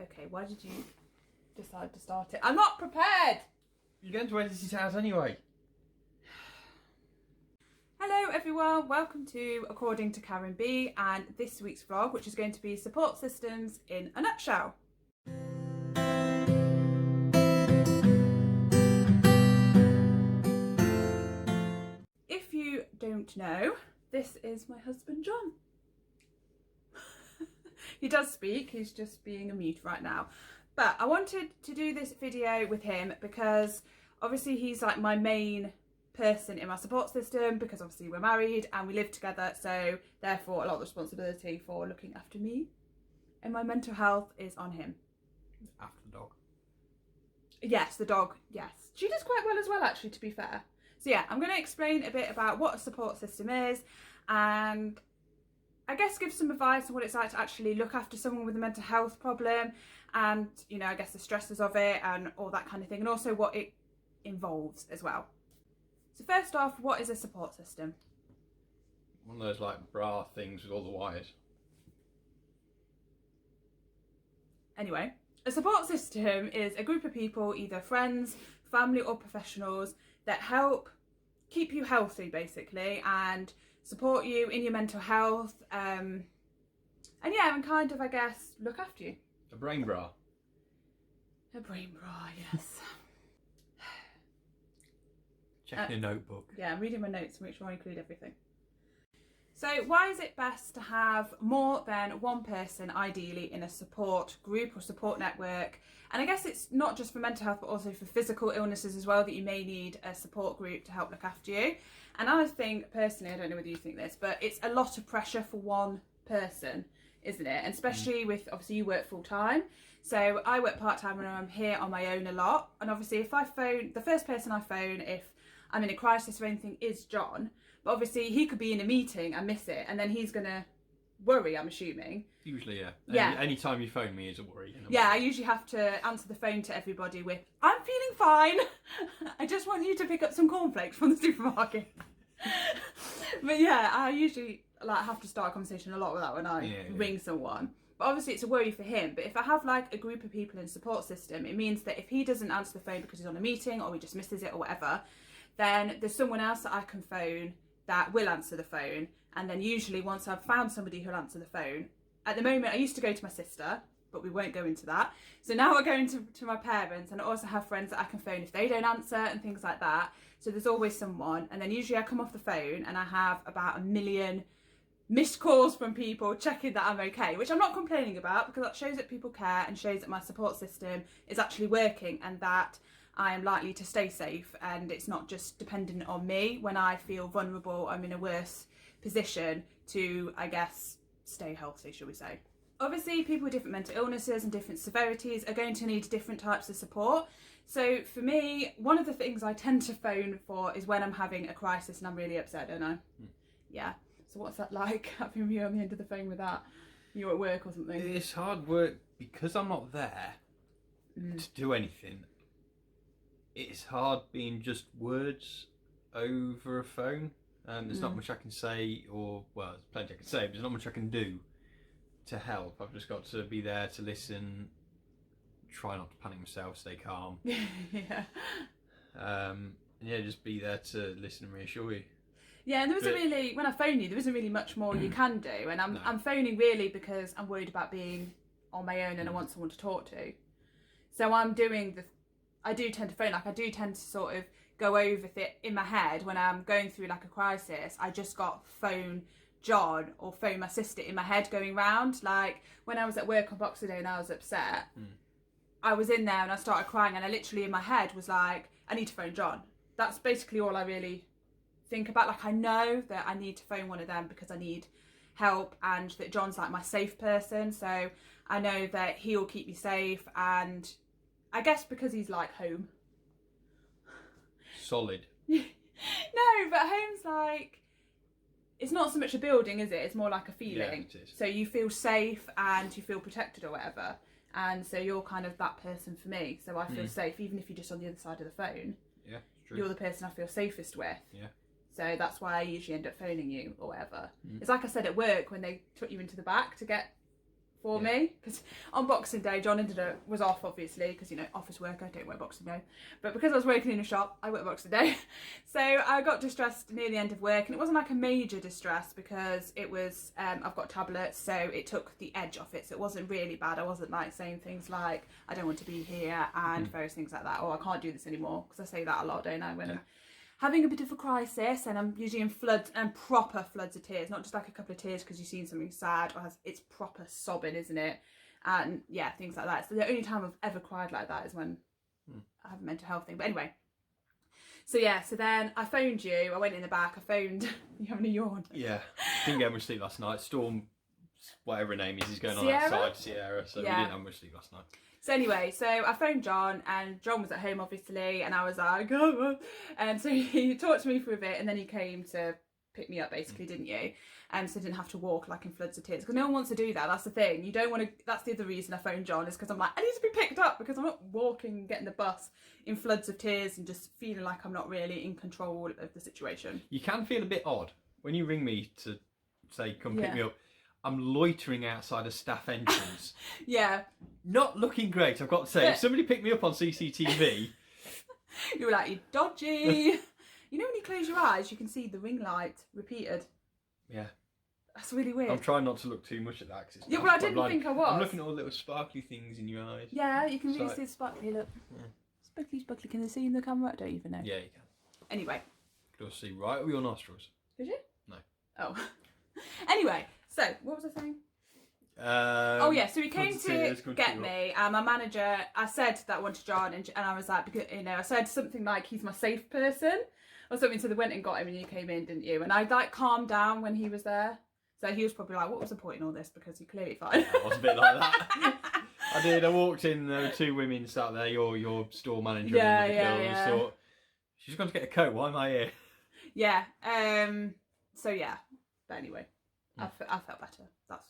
Okay, why did you decide to start it? I'm not prepared! You're going to Edity's house anyway. Hello everyone, welcome to According to Karen B, and this week's vlog, which is going to be support systems in a nutshell. If you don't know, this is my husband John. He does speak, he's just being a mute right now. But I wanted to do this video with him because obviously he's like my main person in my support system, because obviously we're married and we live together, so therefore a lot of responsibility for looking after me and my mental health is on him. After the dog. Yes, the dog, yes. She does quite well as well, actually, to be fair. So yeah, I'm going to explain a bit about what a support system is and I guess give some advice on what it's like to actually look after someone with a mental health problem and, you know, I guess the stresses of it and all that kind of thing, and also what it involves as well. So first off, what is a support system? One of those like bra things with all the wires. Anyway, a support system is a group of people, either friends, family or professionals, that help keep you healthy basically and support you in your mental health and yeah, and kind of, I guess, look after you. A brain bra. A brain bra, yes. Check your notebook. Yeah, I'm reading my notes to make sure I include everything. So why is it best to have more than one person ideally in a support group or support network? And I guess it's not just for mental health but also for physical illnesses as well, that you may need a support group to help look after you. And I think personally, I don't know whether you think this, but it's a lot of pressure for one person, isn't it? And especially with, obviously you work full time. So I work part time and I'm here on my own a lot. And obviously if I phone, the first person I phone if I'm in a crisis or anything is John. But obviously he could be in a meeting and miss it and then he's going to worry, I'm assuming. Usually, yeah. Yeah. Any time you phone me is a worry. Yeah, I usually have to answer the phone to everybody with, I'm feeling fine. I just want you to pick up some cornflakes from the supermarket. But yeah, I usually like have to start a conversation a lot with that when I ring someone. But obviously it's a worry for him. But if I have like a group of people in a support system, it means that if he doesn't answer the phone because he's on a meeting or he just misses it or whatever, then there's someone else that I can phone that will answer the phone. And then usually once I've found somebody who'll answer the phone, at the moment I used to go to my sister, but we won't go into that. So now we're going to my parents, and I also have friends that I can phone if they don't answer and things like that. So there's always someone, and then usually I come off the phone and I have about 1 million missed calls from people checking that I'm okay, which I'm not complaining about because that shows that people care and shows that my support system is actually working and that I am likely to stay safe and it's not just dependent on me when I feel vulnerable. I'm in a worse position to, I guess, stay healthy, shall we say. Obviously, people with different mental illnesses and different severities are going to need different types of support. So for me, one of the things I tend to phone for is when I'm having a crisis and I'm really upset, don't I? Yeah. So what's that like, having you on the end of the phone with that? You're at work or something? It's hard work because I'm not there to do anything. It's hard being just words over a phone. And there's not much I can say, or, well, there's plenty I can say, but there's not much I can do to help. I've just got to be there to listen, try not to panic myself, stay calm. Yeah. And yeah, just be there to listen and reassure you. Yeah, and there isn't really, when I phone you, there isn't really much more you can do. And I'm phoning really because I'm worried about being on my own and I want someone to talk to. So I'm doing I do tend to phone, like I do tend to sort of go over it in my head when I'm going through like a crisis. I just got phone John or phone my sister in my head going round. Like when I was at work on Boxing Day and I was upset, I was in there and I started crying and I literally in my head was like, I need to phone John. That's basically all I really think about. Like I know that I need to phone one of them because I need help and that John's like my safe person. So I know that he'll keep me safe, and I guess because he's like home. Solid. No, but home's like, it's not so much a building, is it? It's more like a feeling. Yeah, it is. So you feel safe and you feel protected or whatever. And so you're kind of that person for me. So I feel safe, even if you're just on the other side of the phone. Yeah, it's true. You're the person I feel safest with. Yeah. So that's why I usually end up phoning you or whatever. It's like I said at work when they took you into the back to get for me, because on Boxing Day John was off, obviously, because you know, office worker, don't work Boxing Day, but because I was working in a shop, I work Boxing Day. So I got distressed near the end of work, and it wasn't like a major distress because it was I've got tablets, so it took the edge off it, so it wasn't really bad. I wasn't like saying things like I don't want to be here and various things like that, or I can't do this anymore, because I say that a lot, don't I, when I'm having a bit of a crisis, and I'm usually in floods and proper floods of tears, not just like a couple of tears because you've seen something sad, or it's proper sobbing, isn't it? And yeah, things like that. So the only time I've ever cried like that is when I have a mental health thing. But anyway, so yeah, so then I phoned you. I went in the back. I phoned. You having a yawn? Yeah, didn't get much sleep last night. Storm, whatever her name is going Sierra? on outside, Sierra. So we didn't have much sleep last night. So anyway, so I phoned John, and John was at home, obviously, and I was like, oh. And so he talked to me for a bit, and then he came to pick me up, basically, didn't you? And so I didn't have to walk like in floods of tears, because no one wants to do that. That's the thing. You don't want to. That's the other reason I phoned John, is because I'm like, I need to be picked up, because I'm not walking, getting the bus in floods of tears and just feeling like I'm not really in control of the situation. You can feel a bit odd when you ring me to say, come pick me up. I'm loitering outside a staff entrance. Yeah. Not looking great, I've got to say. If somebody picked me up on CCTV... You were like, you're dodgy. You know when you close your eyes, you can see the ring light repeated? Yeah. That's really weird. I'm trying not to look too much at that. Cause yeah, well, I didn't think I was. I'm looking at all the little sparkly things in your eyes. Yeah, you can really see the sparkly look. Yeah. Sparkly. Can they see in the camera? I don't even know. Yeah, you can. Anyway. You can see right over your nostrils. Did you? No. Oh. Anyway, so what was I saying? Oh yeah, so he came to get me, and my manager, I said that I wanted John, and I was like, because, you know, I said something like he's my safe person or something, so they went and got him, and you came in, didn't you? And I like calmed down when he was there, so he was probably like, what was the point in all this, because he clearly fine. Yeah, I was a bit like that. I did. I walked in, there were two women sat there, your store manager and the girl, and I thought, she's gone to get a coat, why am I here? Yeah, so yeah, but anyway, I felt better. That's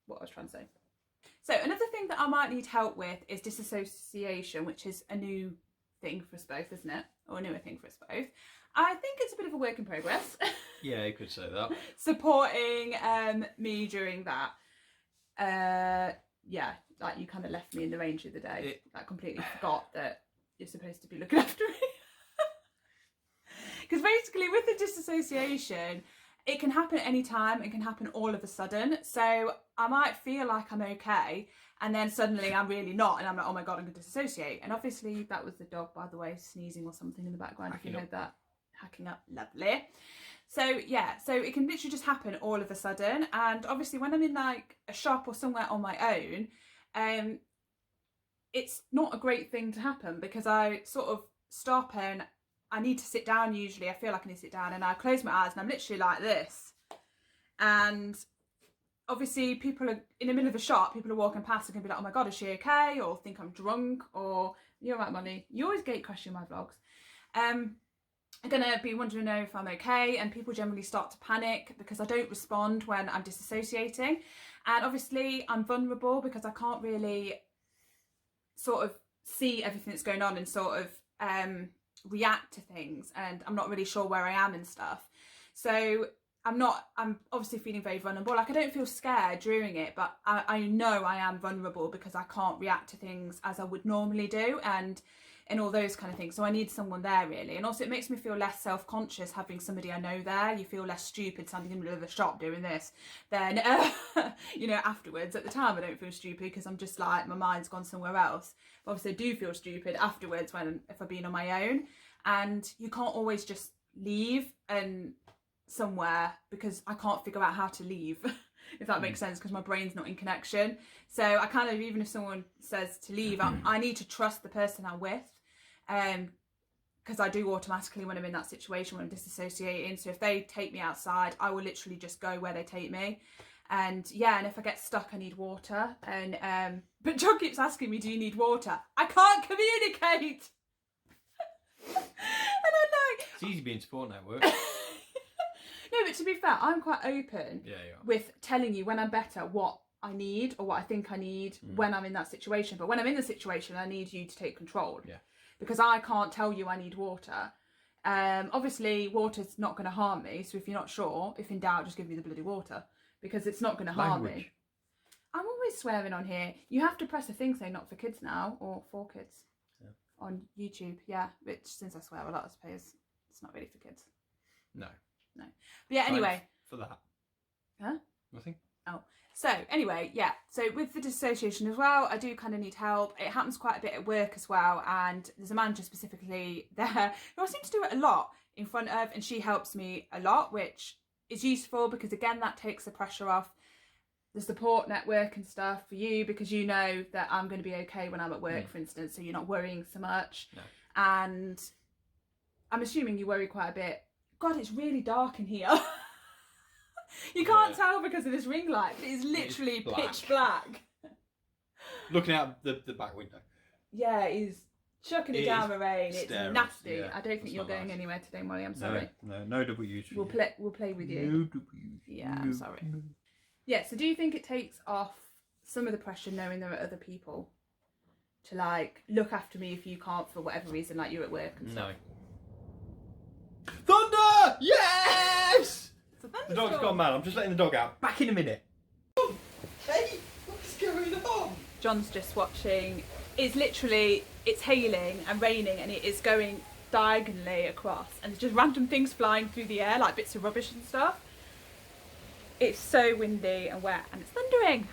what I was trying to say. So another thing that I might need help with is dissociation, which is a new thing for us both, isn't it? Or a newer thing for us both. I think it's a bit of a work in progress. Yeah, you could say that. Supporting me during that. Yeah, like you kind of left me in the range the other day. I completely forgot that you're supposed to be looking after me. Because basically with the dissociation, it can happen at any time. It can happen all of a sudden. So I might feel like I'm okay, and then suddenly I'm really not, and I'm like, oh my God, I'm going to dissociate. And obviously that was the dog, by the way, sneezing or something in the background. If you heard that. Hacking up. Lovely. So yeah, so it can literally just happen all of a sudden. And obviously when I'm in like a shop or somewhere on my own, it's not a great thing to happen, because I sort of stop and I need to sit down usually. I feel like I need to sit down, and I close my eyes and I'm literally like this. And obviously people are in the middle of a shop, people are walking past and can be like, oh my God, is she okay? Or think I'm drunk, or you're right, Molly. You always gate crash in my vlogs. I'm going to be wanting to know if I'm okay, and people generally start to panic because I don't respond when I'm disassociating. And obviously I'm vulnerable because I can't really sort of see everything that's going on and sort of react to things, and I'm not really sure where I am and stuff. So I'm obviously feeling very vulnerable. Like I don't feel scared during it, but I know I am vulnerable because I can't react to things as I would normally do, and all those kind of things. So I need someone there really. And also it makes me feel less self-conscious having somebody I know there. You feel less stupid standing in the middle of the shop doing this. Then, you know, afterwards, at the time I don't feel stupid because I'm just like, my mind's gone somewhere else. But obviously I do feel stupid afterwards if I've been on my own. And you can't always just leave and somewhere, because I can't figure out how to leave, if that makes sense, because my brain's not in connection. So I kind of, even if someone says to leave, I need to trust the person I'm with. Because I do automatically when I'm in that situation, when I'm disassociating. So if they take me outside, I will literally just go where they take me. And yeah, and if I get stuck, I need water. And but John keeps asking me, do you need water? I can't communicate. And I'm like, it's easy being support network. No, but to be fair, I'm quite open with telling you when I'm better what I need or what I think I need when I'm in that situation. But when I'm in the situation, I need you to take control. Yeah. Because I can't tell you I need water. Obviously, water's not going to harm me. So if you're not sure, if in doubt, just give me the bloody water. Because it's not going to harm me. I'm always is swearing on here. You have to press a thing saying not for kids now, or for kids on YouTube. Yeah, which since I swear a lot, I suppose it's not really for kids. No. But yeah, anyway. For that. Huh? Nothing. Oh. So anyway, yeah. So with the dissociation as well, I do kind of need help. It happens quite a bit at work as well, and there's a manager specifically there who I seem to do it a lot in front of, and she helps me a lot, which is useful because again that takes the pressure off the support network and stuff for you, because you know that I'm going to be okay when I'm at work, for instance, so you're not worrying so much. No. And I'm assuming you worry quite a bit. God, it's really dark in here. You can't tell because of this ring light. It is literally pitch black. Looking out the back window. Yeah, it is chucking it down the rain. It's nasty. Yeah, I don't think you're going anywhere today, Molly. I'm sorry. No W's. We'll play with you. No W's. Yeah, I'm sorry. Yeah, so do you think it takes off some of the pressure knowing there are other people to like look after me if you can't for whatever reason, like you're at work and stuff? No. Thunder! Yes! The dog's thunderstorm. gone mad. I'm just letting the dog out. Back in a minute. Hey, what's going on? John's just watching. It's literally, it's hailing and raining, and it is going diagonally across, and there's just random things flying through the air, like bits of rubbish and stuff. It's so windy and wet, and it's thundering.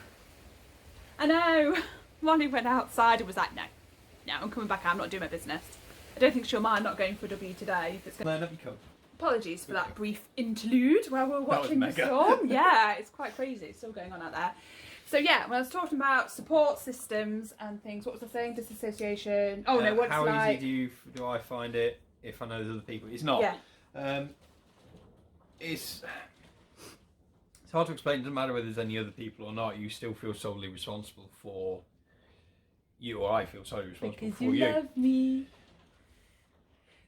I know. Molly went outside and was like, no, I'm coming back out. I'm not doing my business. I don't think she'll mind not going for a W today. If it's No, let me come. Apologies for that brief interlude while we're watching the storm. Yeah, it's quite crazy. It's still going on out there. So yeah, when I was talking about support systems and things, what was I saying? Disassociation. Oh no, what's how like? How easy do I find it if I know there's other people? It's not. Yeah. It's hard to explain. It doesn't matter whether there's any other people or not. You still feel solely responsible for you, or I feel solely responsible because for you. You love me.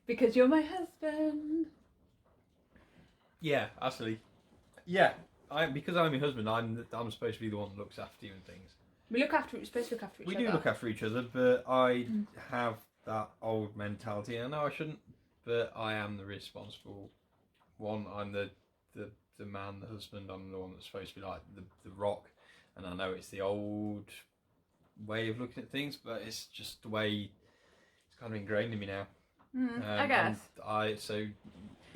Because you're my husband. Yeah, actually, yeah. Because I'm your husband, I'm supposed to be the one that looks after you and things. We're supposed to look after each other. We do look after each other, but I have that old mentality. I know I shouldn't, but I am the responsible one. I'm the man, the husband. I'm the one that's supposed to be like the rock. And I know it's the old way of looking at things, but it's just the way it's kind of ingrained in me now. I guess. So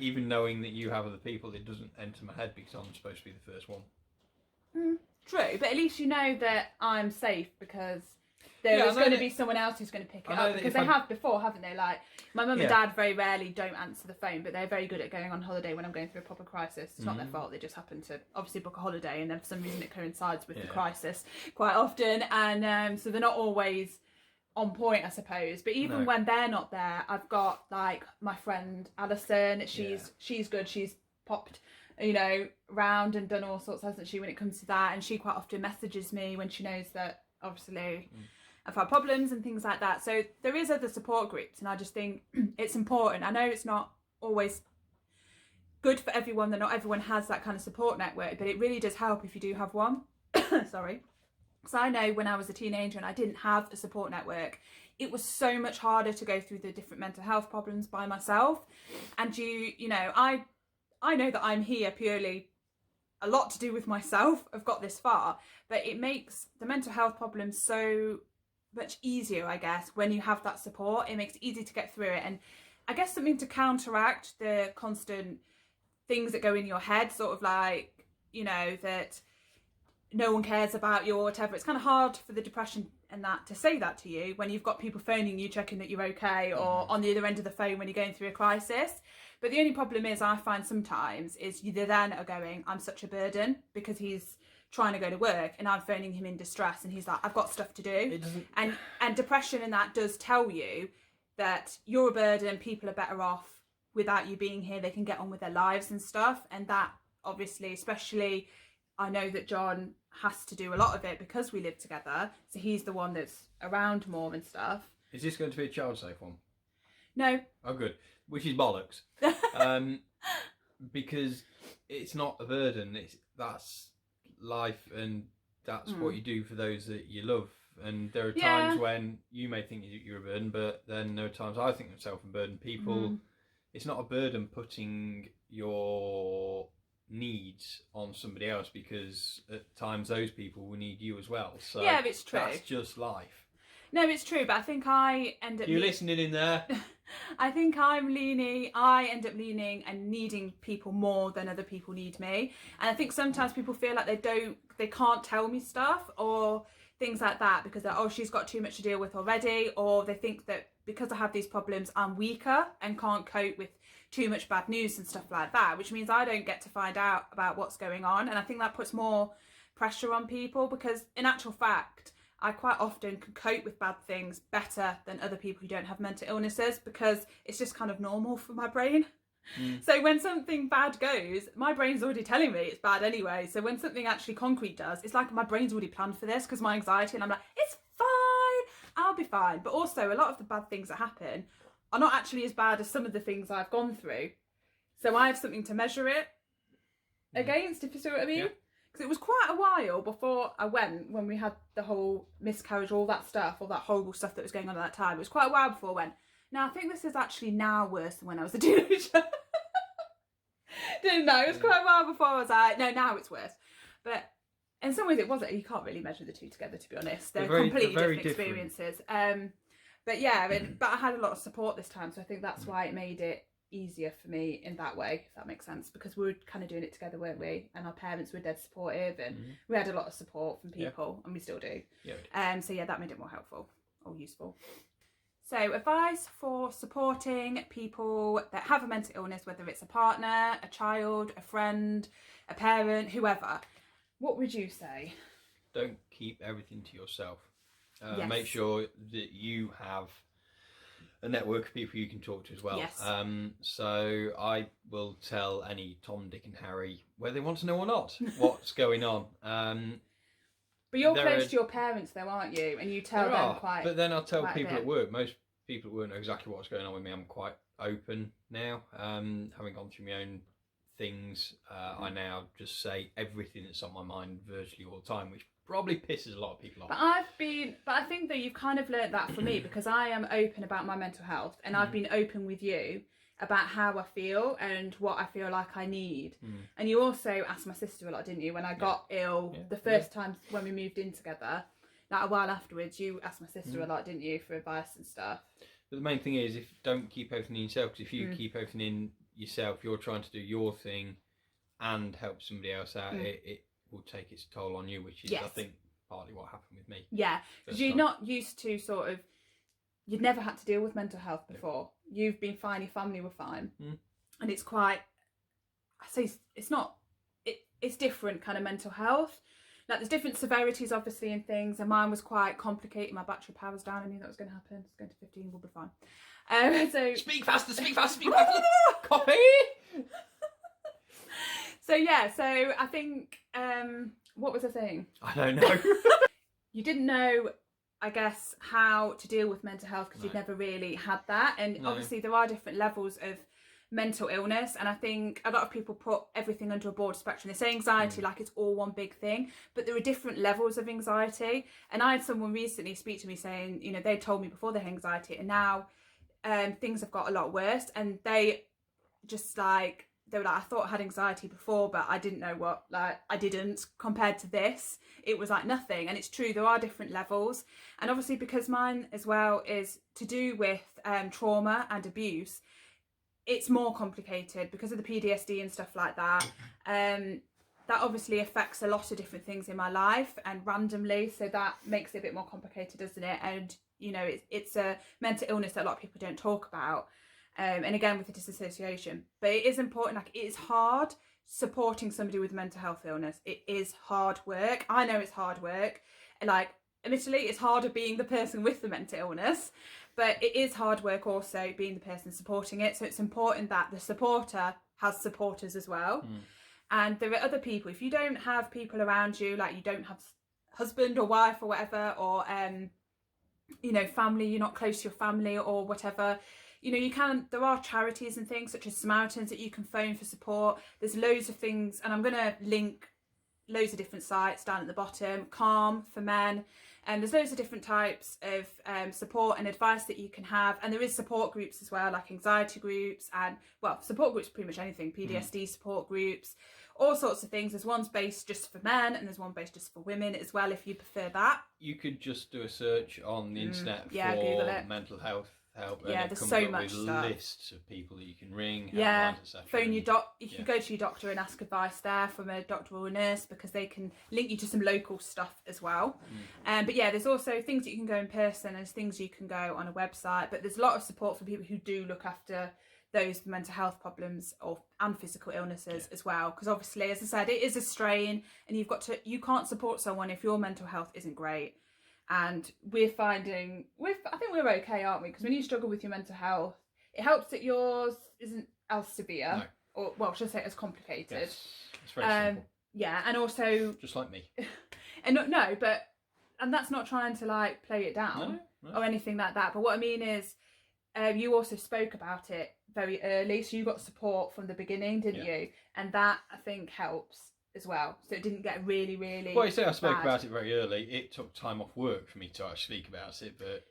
even knowing that you have other people, it doesn't enter my head because I'm supposed to be the first one. True, but at least you know that I'm safe because there is going to be someone else who's going to pick it up, because they have before, haven't they? Like my mum and dad very rarely don't answer the phone, but they're very good at going on holiday when I'm going through a proper crisis. It's not their fault. They just happen to obviously book a holiday, and then for some reason it coincides with the crisis quite often, and so they're not always on point, I suppose. But even when they're not there, I've got like my friend Alison. She's good. She's popped round and done all sorts, hasn't she, when it comes to that, and she quite often messages me when she knows that obviously I've had problems and things like that. So there is other support groups, and I just think it's important. I know it's not always good for everyone, that not everyone has that kind of support network, but it really does help if you do have one. Sorry. So I know when I was a teenager and I didn't have a support network, it was so much harder to go through the different mental health problems by myself. And I know that I'm here purely a lot to do with myself. I've got this far, but it makes the mental health problems so much easier, I guess, when you have that support. It makes it easy to get through it. And I guess something to counteract the constant things that go in your head, sort of like, that no one cares about you or whatever. It's kind of hard for the depression and that to say that to you when you've got people phoning you checking that you're okay, or on the other end of the phone when you're going through a crisis. But the only problem is, I find sometimes, is you then are going, I'm such a burden, because he's trying to go to work and I'm phoning him in distress and he's like, I've got stuff to do. And depression and that does tell you that you're a burden, people are better off without you being here, they can get on with their lives and stuff. And that obviously, especially, I know that John has to do a lot of it because we live together, so he's the one that's around more and stuff. Is this going to be a child safe one? No. Oh good. Which is bollocks. Because it's not a burden, that's life, and that's what you do for those that you love. And there are times when you may think you're a burden, but then there are times I think of myself a burden. People, it's not a burden putting your needs on somebody else, because at times those people will need you as well. So yeah, it's true. That's just life. No, it's true, but I think I end up... You listening in there? I think I end up leaning and needing people more than other people need me. And I think sometimes people feel like they can't tell me stuff or things like that because they're, oh, she's got too much to deal with already, or they think that because I have these problems, I'm weaker and can't cope with too much bad news and stuff like that, which means I don't get to find out about what's going on. And I think that puts more pressure on people, because in actual fact, I quite often can cope with bad things better than other people who don't have mental illnesses, because it's just kind of normal for my brain. So when something bad goes, my brain's already telling me it's bad anyway. So when something actually concrete does, it's like my brain's already planned for this because my anxiety, and I'm like, it's fine, I'll be fine. But also a lot of the bad things that happen are not actually as bad as some of the things I've gone through. So I have something to measure it against, if you see what I mean. Because it was quite a while before I went, when we had the whole miscarriage, all that stuff, all that horrible stuff that was going on at that time. It was quite a while before I went, now I think this is actually now worse than when I was a teenager. Didn't know. It was quite a while before I was like, no, now it's worse. But in some ways it wasn't. You can't really measure the two together, to be honest. They're completely different experiences. But yeah, but I had a lot of support this time, so I think that's why it made it easier for me in that way, if that makes sense, because we were kind of doing it together, weren't we? And our parents were dead supportive, and we had a lot of support from people, and we still do. So yeah, that made it more helpful or useful. So advice for supporting people that have a mental illness, whether it's a partner, a child, a friend, a parent, whoever. What would you say? Don't keep everything to yourself. Make sure that you have a network of people you can talk to as well. So I will tell any Tom, Dick and Harry, whether they want to know or not, what's going on. But you're close to your parents though, aren't you? And you tell them quite. But then I'll tell people at work. Most people at work know exactly what's going on with me. I'm quite open now. Having gone through my own things, I now just say everything that's on my mind virtually all the time, which probably pisses a lot of people off. But I think that you've kind of learnt that from me, because I am open about my mental health, and I've been open with you about how I feel and what I feel like I need. And you also asked my sister a lot, didn't you? When I got ill the first time when we moved in together, like a while afterwards, you asked my sister a lot, didn't you, for advice and stuff. But the main thing is, don't keep everything in yourself, because if you keep everything in yourself, you're trying to do your thing and help somebody else out, it will take its toll on you, which is I think partly what happened with me. Yeah, because you're not used to you'd never had to deal with mental health before. You've been fine, your family were fine. And it's quite, I say it's not, it's different kind of mental health. Like there's different severities obviously and things, and mine was quite complicated. My battery power's down. I knew that was going to happen. It's going to 15, we'll be fine. So speak faster, speak faster, speak faster. Copy. So yeah, so I think, what was I saying? I don't know. You didn't know, I guess, how to deal with mental health because you'd never really had that. And obviously there are different levels of mental illness, and I think a lot of people put everything under a broad spectrum. They say anxiety like it's all one big thing, but there are different levels of anxiety. And I had someone recently speak to me saying, you know, they told me before they had anxiety, and now things have got a lot worse, and they just like, they were like, I thought I had anxiety before, but I didn't know what, like, I didn't. Compared to this, it was like nothing. And it's true, there are different levels. And obviously because mine as well is to do with trauma and abuse, it's more complicated because of the PTSD and stuff like that. That obviously affects a lot of different things in my life and randomly, so that makes it a bit more complicated, doesn't it? And you know, it's a mental illness that a lot of people don't talk about. And again with the dissociation, but it is important. Like, it is hard supporting somebody with mental health illness. It is hard work. I know it's hard work. Like, admittedly, it's harder being the person with the mental illness, but it is hard work also being the person supporting it. So it's important that the supporter has supporters as well. And there are other people. If you don't have people around you, like you don't have husband or wife or whatever, or you know, family, you're not close to your family or whatever, you know, there are charities and things such as Samaritans that you can phone for support. There's loads of things, and I'm going to link loads of different sites down at the bottom. Calm for men, and there's loads of different types of support and advice that you can have. And there is support groups as well, like anxiety groups and, well, support groups, pretty much anything, PTSD support groups, all sorts of things. There's ones based just for men and there's one based just for women as well, if you prefer that. You could just do a search on the internet Google for it. mental health help, Yeah, and it there's comes so up much with stuff. lists of people that you can ring, Yeah, helplines, etc. phone your you can go to your doctor and ask advice there from a doctor or a nurse, because they can link you to some local stuff as well. But yeah, there's also things that you can go in person, there's things you can go on a website, but there's a lot of support for people who do look after those mental health problems and physical illnesses as well, because obviously, as I said, it is a strain, and you can't support someone if your mental health isn't great. And we're finding, I think we're okay, aren't we? Because when you struggle with your mental health, it helps that yours isn't as severe, or well, should I say as complicated. Yes, it's very simple. Yeah, and also just like me. And and that's not trying to like play it down or anything like that. But what I mean is, you also spoke about it very early, so you got support from the beginning, didn't you? And that, I think, helps as well, so it didn't get really well, you say I spoke about it very early. It took time off work for me to actually speak about it, but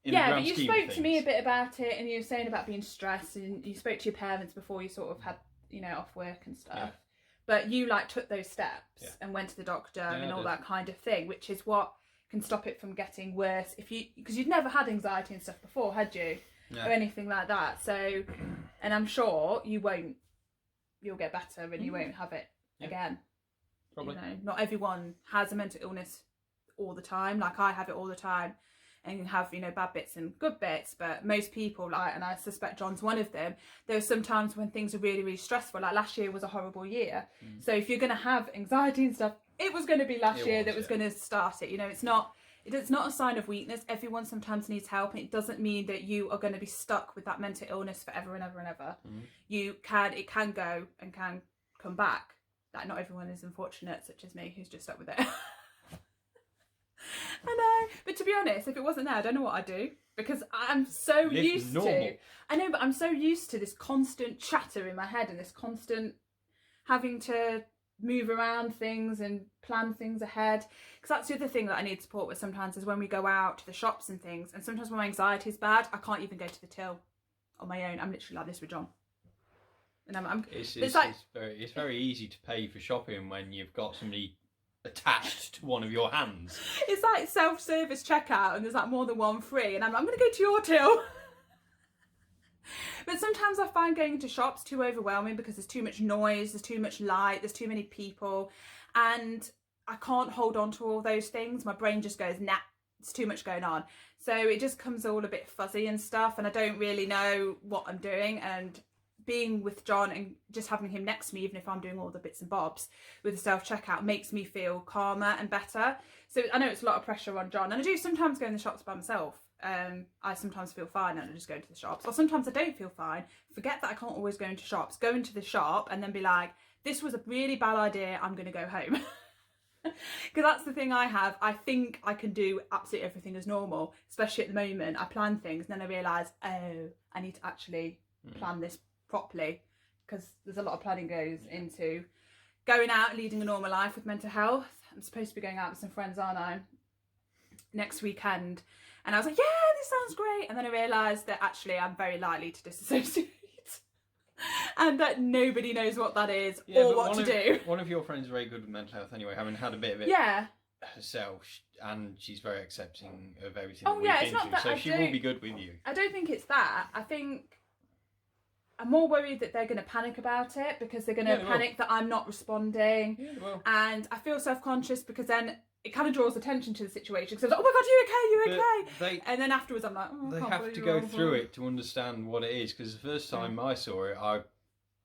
but you spoke to me a bit about it, and you were saying about being stressed, and you spoke to your parents before you sort of had off work and stuff, but you like took those steps and went to the doctor and all that kind of thing, which is what can stop it from getting worse, because you'd never had anxiety and stuff before, had you? Or anything like that. So, and I'm sure you'll get better and you won't have it again. Probably. Not everyone has a mental illness all the time. Like, I have it all the time, and you have, bad bits and good bits, but most people, and I suspect John's one of them, there are some times when things are really, really stressful. Like, last year was a horrible year. So if you're going to have anxiety and stuff, it was going to be last year that was going to start it. It's not a sign of weakness. Everyone sometimes needs help, and it doesn't mean that you are going to be stuck with that mental illness forever and ever and ever. It can go and can come back. Like, not everyone is unfortunate, such as me, who's just stuck with it. I know, but to be honest, if it wasn't there, I don't know what I'd do, because I'm so used to. I know, but I'm so used to this constant chatter in my head and this constant having to move around things and plan things ahead. Because that's the other thing that I need support with sometimes, is when we go out to the shops and things, and sometimes when my anxiety is bad, I can't even go to the till on my own. I'm literally like this with John. And it's very easy to pay for shopping when you've got somebody attached to one of your hands. It's like self-service checkout, and there's like more than one free, and I'm going to go to your till. But sometimes I find going to shops too overwhelming, because there's too much noise, there's too much light, there's too many people, and I can't hold on to all those things. My brain just goes, nah, it's too much going on. So it just comes all a bit fuzzy and stuff, and I don't really know what I'm doing. And being with John and just having him next to me, even if I'm doing all the bits and bobs with the self-checkout, makes me feel calmer and better. So I know it's a lot of pressure on John, and I do sometimes go in the shops by myself. I sometimes feel fine and I just go into the shops, or sometimes I don't feel fine, forget that I can't always go into shops, go into the shop and then be like, this was a really bad idea, I'm going to go home. Because that's the thing I have. I think I can do absolutely everything as normal, especially at the moment. I plan things and then I realise, oh, I need to actually plan this properly, because there's a lot of planning goes into going out, leading a normal life with mental health. I'm supposed to be going out with some friends, aren't I, next weekend, and I was like, yeah, this sounds great, and then I realised that actually I'm very likely to disassociate and that nobody knows what that is or what to do. One of your friends is very good with mental health anyway, having had a bit of it herself, and she's very accepting of everything that we've been through, so she will be good with you. I don't think it's that. I think I'm more worried that they're going to panic about it, because they're going to panic that I'm not responding. Yeah, they will. And I feel self-conscious, because then it kind of draws attention to the situation. Because I was like, oh my God, you okay? And then afterwards I'm like, oh, they have to go through it to understand what it is. Because the first time I saw it, I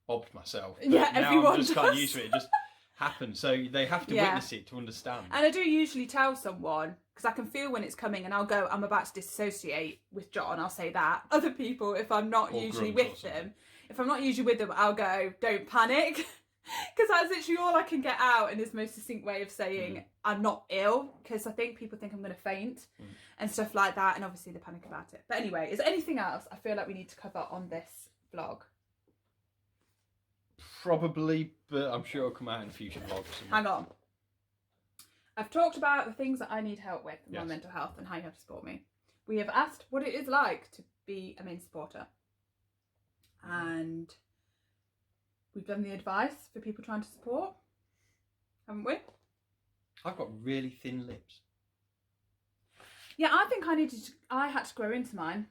bobbed myself. But now everyone I'm just kind of used to it. It just happens. So they have to witness it to understand. And I do usually tell someone, because I can feel when it's coming, and I'll go, I'm about to dissociate with John, I'll say that. Other people, if I'm not usually with them, I'll go, don't panic. Because that's literally all I can get out in this most succinct way of saying I'm not ill, because I think people think I'm going to faint and stuff like that, and obviously they panic about it. But anyway, is there anything else I feel like we need to cover on this vlog? Probably, but I'm sure it'll come out in future vlogs. Hang on. I've talked about the things that I need help with my mental health and how you have to support me. We have asked what it is like to be a main supporter. And we've done the advice for people trying to support, haven't we? I've got really thin lips. Yeah, I think I had to grow into mine.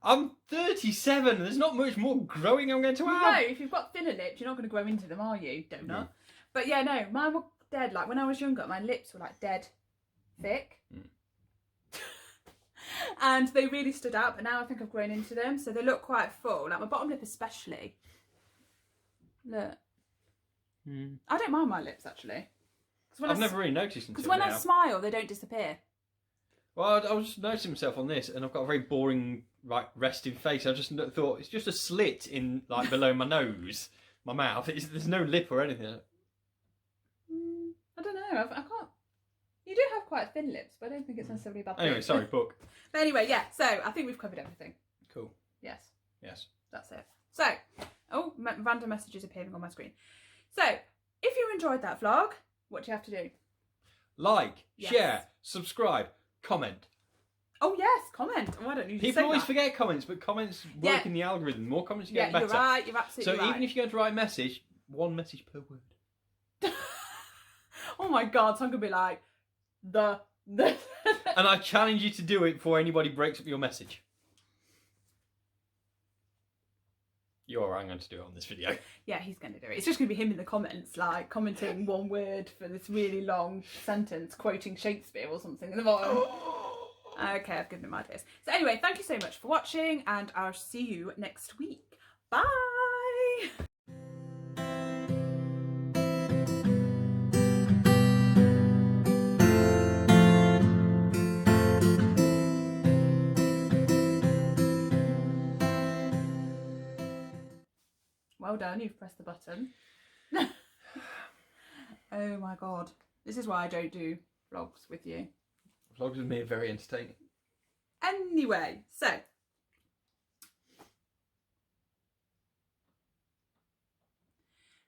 I'm 37. There's not much more growing I'm going to have. No, if you've got thinner lips, you're not going to grow into them, are you, donut? No. But yeah, no, mine were dead. Like when I was younger, my lips were like dead thick. And they really stood out, but now I think I've grown into them, so they look quite full. Like my bottom lip especially. Look. I don't mind my lips actually. I've never really noticed until because when now. I smile, they don't disappear. Well, I was just noticing myself on this, and I've got a very boring, like, resting face. I just thought it's just a slit in, like, below my nose, my mouth. There's no lip or anything. I don't know. I can't. You do have quite thin lips, but I don't think it's necessarily a bad thing. Anyway, sorry, book. But anyway, yeah. So I think we've covered everything. Cool. Yes. Yes. That's it. So, random messages appearing on my screne. So, if you enjoyed that vlog, what do you have to do? Like, Yes. share, subscribe, comment. Oh yes, comment. Oh, I don't usually People say always that. forget comments, but comments work in the algorithm. The more comments you get, Yeah, better. you're right. You're absolutely right. So even if you're going to write a message, one message per word. Oh my god, so I'm gonna be like the. And I challenge you to do it before anybody breaks up your message. I'm going to do it on this video. Yeah, he's going to do it. It's just going to be him in the comments, like commenting one word for this really long sentence, quoting Shakespeare or something at the bottom. Okay, I've given him ideas. So anyway, thank you so much for watching, and I'll see you next week. Bye! Well done, you've pressed the button. Oh my god. This is why I don't do vlogs with you. Vlogs with me are very entertaining. Anyway, so.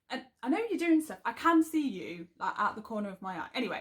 And I know you're doing stuff. I can see you like out the corner of my eye. Anyway,